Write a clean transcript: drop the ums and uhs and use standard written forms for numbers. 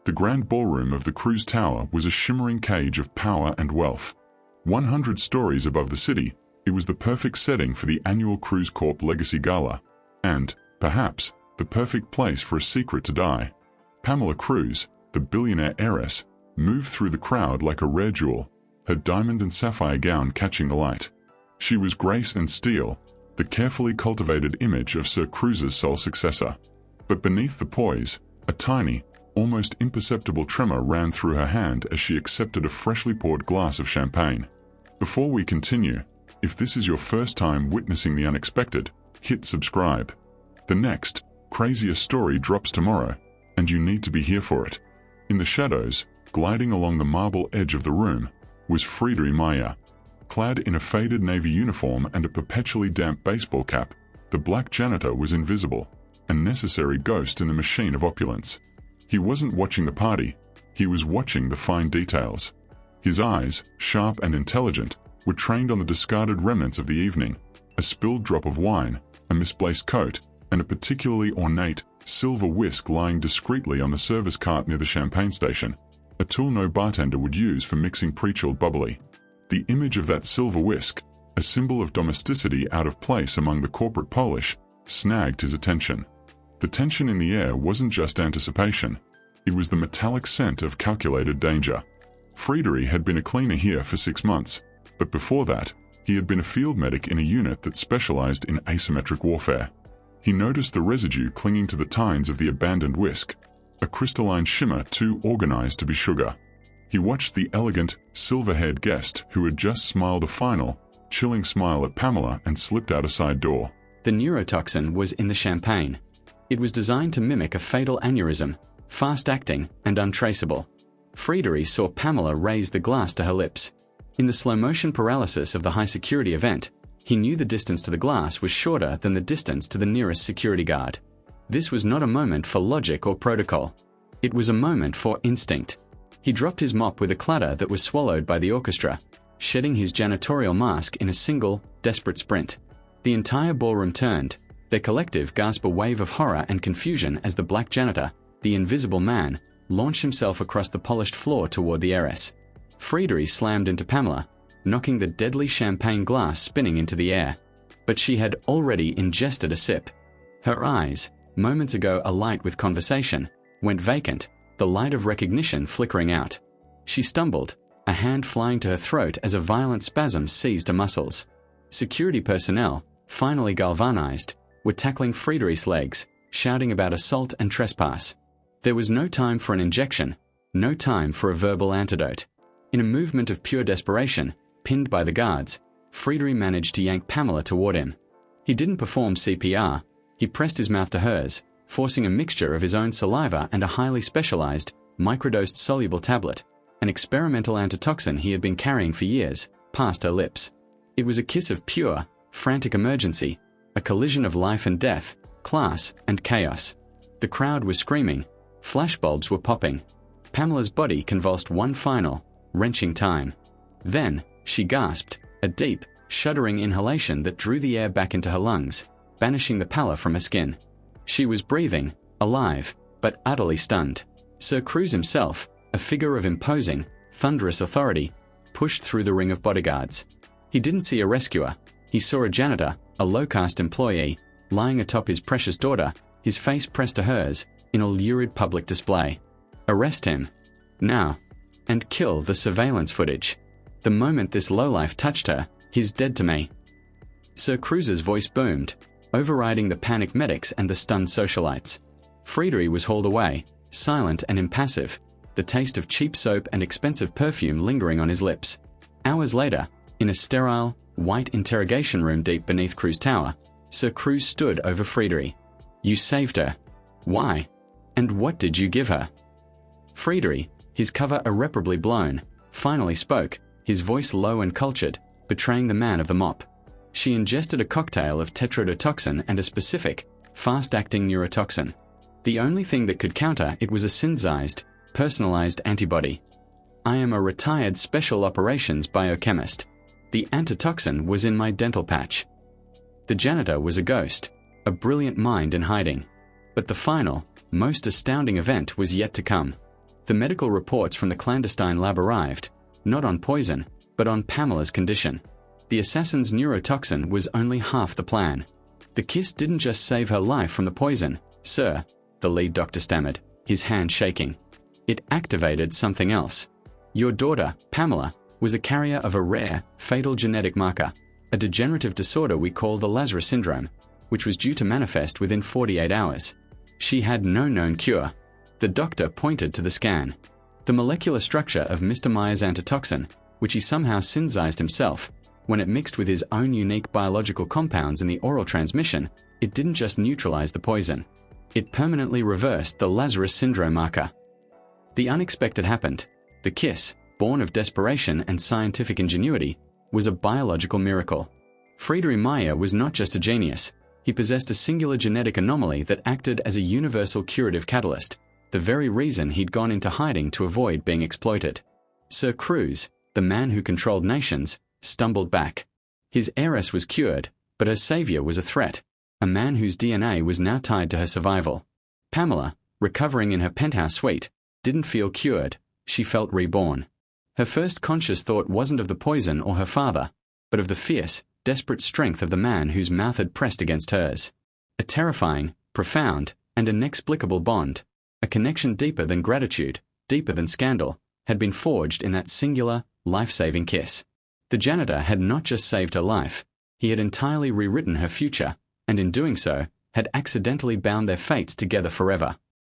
The grand ballroom of the cruise tower was a shimmering cage of power and wealth. 100 stories above the city, it was the perfect setting for the annual Cruise Corp Legacy Gala, and, perhaps, the perfect place for a secret to die. Pamela Cruz, the billionaire heiress, moved through the crowd like a rare jewel, her diamond and sapphire gown catching the light. She was grace and steel, the carefully cultivated image of Sir Cruz's sole successor. But beneath the poise, a tiny, almost imperceptible tremor ran through her hand as she accepted a freshly poured glass of champagne. Before we continue, if this is your first time witnessing the unexpected, hit subscribe. The next, crazier story drops tomorrow, and you need to be here for it. In the shadows, gliding along the marble edge of the room, was Friederike Meyer. Clad in a faded navy uniform and a perpetually damp baseball cap, the black janitor was invisible, a necessary ghost in the machine of opulence. He wasn't watching the party, he was watching the fine details. His eyes, sharp and intelligent, were trained on the discarded remnants of the evening, a spilled drop of wine, a misplaced coat, and a particularly ornate, silver whisk lying discreetly on the service cart near the champagne station, a tool no bartender would use for mixing pre-chilled bubbly. The image of that silver whisk, a symbol of domesticity out of place among the corporate Polish, snagged his attention. The tension in the air wasn't just anticipation, it was the metallic scent of calculated danger. Friederike had been a cleaner here for 6 months, but before that, he had been a field medic in a unit that specialized in asymmetric warfare. He noticed the residue clinging to the tines of the abandoned whisk, a crystalline shimmer too organized to be sugar. He watched the elegant, silver-haired guest who had just smiled a final, chilling smile at Pamela and slipped out a side door. The neurotoxin was in the champagne. It was designed to mimic a fatal aneurysm, fast-acting and untraceable. Friederike saw Pamela raise the glass to her lips. In the slow-motion paralysis of the high-security event, he knew the distance to the glass was shorter than the distance to the nearest security guard. This was not a moment for logic or protocol. It was a moment for instinct. He dropped his mop with a clatter that was swallowed by the orchestra, shedding his janitorial mask in a single, desperate sprint. The entire ballroom turned, their collective gasp a wave of horror and confusion as the black janitor, the invisible man, launched himself across the polished floor toward the heiress. Friederike slammed into Pamela, knocking the deadly champagne glass spinning into the air. But she had already ingested a sip. Her eyes, moments ago alight with conversation, went vacant, the light of recognition flickering out. She stumbled, a hand flying to her throat as a violent spasm seized her muscles. Security personnel, finally galvanized, were tackling Friederike's legs, shouting about assault and trespass. There was no time for an injection, no time for a verbal antidote. In a movement of pure desperation, pinned by the guards, Friederike managed to yank Pamela toward him. He didn't perform CPR, he pressed his mouth to hers, forcing a mixture of his own saliva and a highly specialized, microdosed soluble tablet, an experimental antitoxin he had been carrying for years, past her lips. It was a kiss of pure, frantic emergency, a collision of life and death, class and chaos. The crowd was screaming, flashbulbs were popping. Pamela's body convulsed one final, wrenching time. Then, she gasped, a deep, shuddering inhalation that drew the air back into her lungs, banishing the pallor from her skin. She was breathing, alive, but utterly stunned. Sir Cruz himself, a figure of imposing, thunderous authority, pushed through the ring of bodyguards. He didn't see a rescuer. He saw a janitor, a low-caste employee, lying atop his precious daughter, his face pressed to hers, in a lurid public display. Arrest him. Now. And kill the surveillance footage. The moment this lowlife touched her, he's dead to me. Sir Cruz's voice boomed, overriding the panicked medics and the stunned socialites. Friederike was hauled away, silent and impassive, the taste of cheap soap and expensive perfume lingering on his lips. Hours later, in a sterile, white interrogation room deep beneath Cruz Tower, Sir Cruz stood over Friederike. You saved her. Why? And what did you give her? Friederike, his cover irreparably blown, finally spoke, his voice low and cultured, betraying the man of the mop. She ingested a cocktail of tetrodotoxin and a specific, fast-acting neurotoxin. The only thing that could counter it was a synthesized, personalized antibody. I am a retired special operations biochemist. The antitoxin was in my dental patch. The janitor was a ghost, a brilliant mind in hiding. But the final, most astounding event was yet to come. The medical reports from the clandestine lab arrived, not on poison, but on Pamela's condition. The assassin's neurotoxin was only half the plan. The kiss didn't just save her life from the poison, sir, the lead doctor stammered, his hand shaking. It activated something else. Your daughter, Pamela, was a carrier of a rare, fatal genetic marker, a degenerative disorder we call the Lazarus syndrome, which was due to manifest within 48 hours. She had no known cure. The doctor pointed to the scan. The molecular structure of Mr. Meyer's antitoxin, which he somehow synthesized himself, when it mixed with his own unique biological compounds in the oral transmission, it didn't just neutralize the poison. It permanently reversed the Lazarus syndrome marker. The unexpected happened. The kiss, born of desperation and scientific ingenuity, was a biological miracle. Friedrich Meyer was not just a genius. He possessed a singular genetic anomaly that acted as a universal curative catalyst, the very reason he'd gone into hiding to avoid being exploited. Sir Cruz, the man who controlled nations, stumbled back. His heiress was cured, but her savior was a threat, a man whose DNA was now tied to her survival. Pamela, recovering in her penthouse suite, didn't feel cured, she felt reborn. Her first conscious thought wasn't of the poison or her father, but of the fierce, desperate strength of the man whose mouth had pressed against hers. A terrifying, profound, and inexplicable bond, a connection deeper than gratitude, deeper than scandal, had been forged in that singular, life-saving kiss. The janitor had not just saved her life, he had entirely rewritten her future, and in doing so, had accidentally bound their fates together forever.